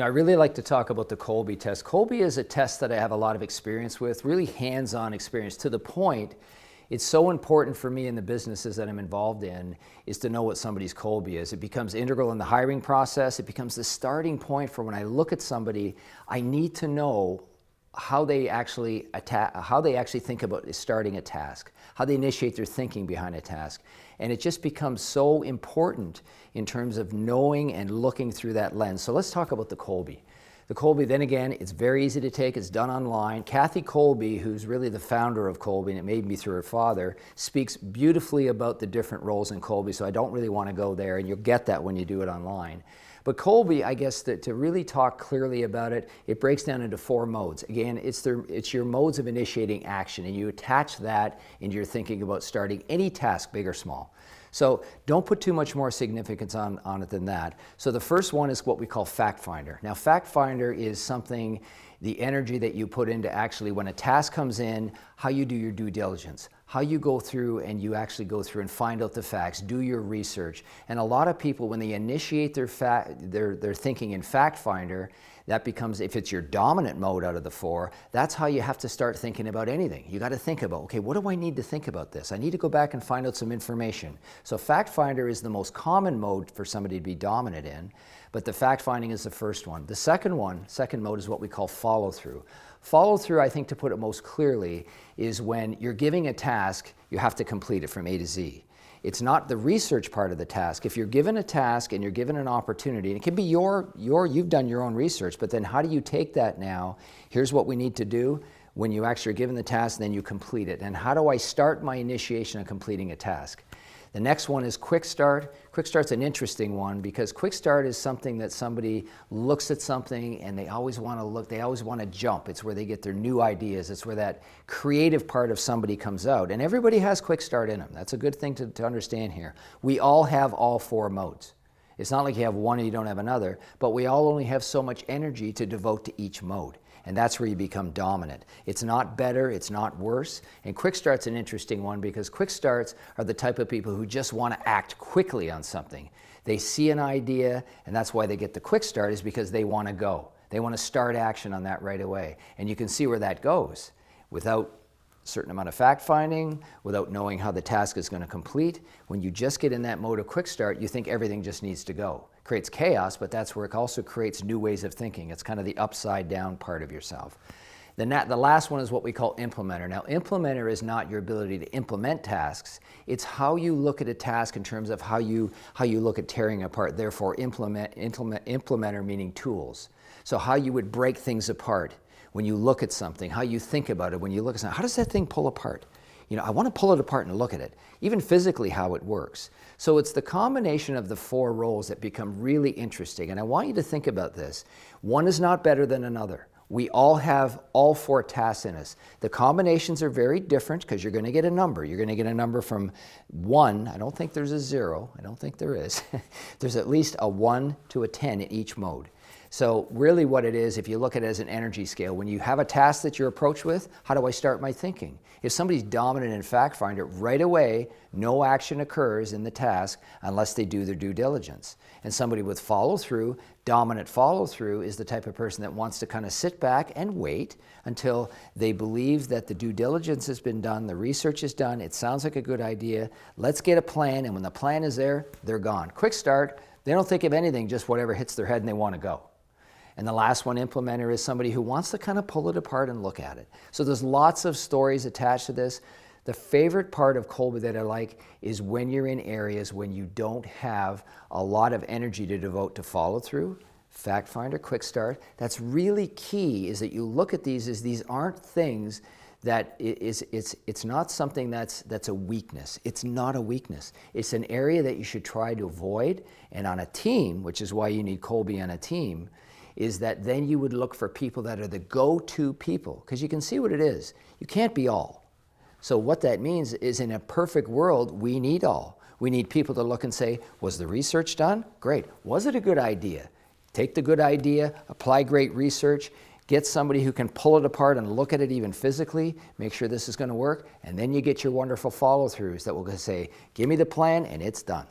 I really like to talk about the Kolbe test. Kolbe is a test that I have a lot of experience with, really hands-on experience, to the point it's so important for me in the businesses that I'm involved in is to know what somebody's Kolbe is. It becomes integral in the hiring process. It becomes the starting point for when I look at somebody, I need to know how they actually think about starting a task, how they initiate their thinking behind a task. And it just becomes so important in terms of knowing and looking through that lens. So let's talk about the Kolbe. The Kolbe, then again, it's very easy to take. It's done online. Kathy Kolbe, who's really the founder of Kolbe, and it may be through her father, speaks beautifully about the different roles in Kolbe, so I don't really want to go there, and you'll get that when you do it online. But Kolbe, I guess, to really talk clearly about it, it breaks down into 4 modes. Again, it's your modes of initiating action, and you attach that into your thinking about starting any task, big or small. So don't put too much more significance on it than that. So the first one is what we call fact finder. Now, fact finder is something, the energy that you put into actually when a task comes in, how you do your due diligence, how you go through and you actually go through and find out the facts, do your research. And a lot of people, when they initiate their thinking in fact finder, that becomes, if it's your dominant mode out of the 4, that's how you have to start thinking about anything. You got to think about, okay, what do I need to think about this? I need to go back and find out some information. So fact finder is the most common mode for somebody to be dominant in, but the fact finding is the first one. The second mode is what we call follow through. Follow through, I think, to put it most clearly, is when you're giving a task, you have to complete it from A to Z. It's not the research part of the task. If you're given a task and you're given an opportunity, and it can be you've done your own research, but then how do you take that now? Here's what we need to do when you actually are given the task, and then you complete it. And how do I start my initiation of completing a task? The next one is quick start. Quick start's an interesting one because quick start is something that somebody looks at something and they always want to look, they always want to jump. It's where they get their new ideas. It's where that creative part of somebody comes out. And everybody has quick start in them. That's a good thing to understand here. We all have all 4 modes. It's not like you have one and you don't have another, but we all only have so much energy to devote to each mode. And that's where you become dominant. It's not better, it's not worse. And quick start's an interesting one because quick starts are the type of people who just want to act quickly on something. They see an idea, and that's why they get the quick start, is because they want to go. They want to start action on that right away. And you can see where that goes without a certain amount of fact finding, without knowing how the task is going to complete. When you just get in that mode of quick start, you think everything just needs to go. Creates chaos, but that's where it also creates new ways of thinking. It's kind of the upside down part of yourself. The last one is what we call implementer. Now, implementer is not your ability to implement tasks. It's how you look at a task in terms of how you look at tearing apart. Therefore, implementer meaning tools. So how you would break things apart when you look at something, how you think about it when you look at something. How does that thing pull apart? I want to pull it apart and look at it, even physically how it works. So it's the combination of the 4 roles that become really interesting. And I want you to think about this. One is not better than another. We all have all 4 tasks in us. The combinations are very different because you're going to get a number. You're going to get a number from 1. I don't think there's a 0. I don't think there is. There's at least a 1 to a 10 in each mode. So really what it is, if you look at it as an energy scale, when you have a task that you're approached with, how do I start my thinking? If somebody's dominant in fact finder, right away, no action occurs in the task unless they do their due diligence. And somebody with follow through, dominant follow through, is the type of person that wants to kind of sit back and wait until they believe that the due diligence has been done, the research is done, it sounds like a good idea, let's get a plan, and when the plan is there, they're gone. Quick start, they don't think of anything, just whatever hits their head and they want to go. And the last one, implementer, is somebody who wants to kind of pull it apart and look at it. So there's lots of stories attached to this. The favorite part of Kolbe that I like is when you're in areas when you don't have a lot of energy to devote to follow through, fact finder, quick start. That's really key, is that you look at these as these aren't things that it's not something that's a weakness. It's not a weakness. It's an area that you should try to avoid. And on a team, which is why you need Kolbe on a team, is that then you would look for people that are the go-to people, because you can see what it is. You can't be all. So what that means is, in a perfect world, we need all. We need people to look and say, was the research done? Great. Was it a good idea? Take the good idea, apply great research, get somebody who can pull it apart and look at it even physically, make sure this is going to work, and then you get your wonderful follow-throughs that will say, give me the plan and it's done.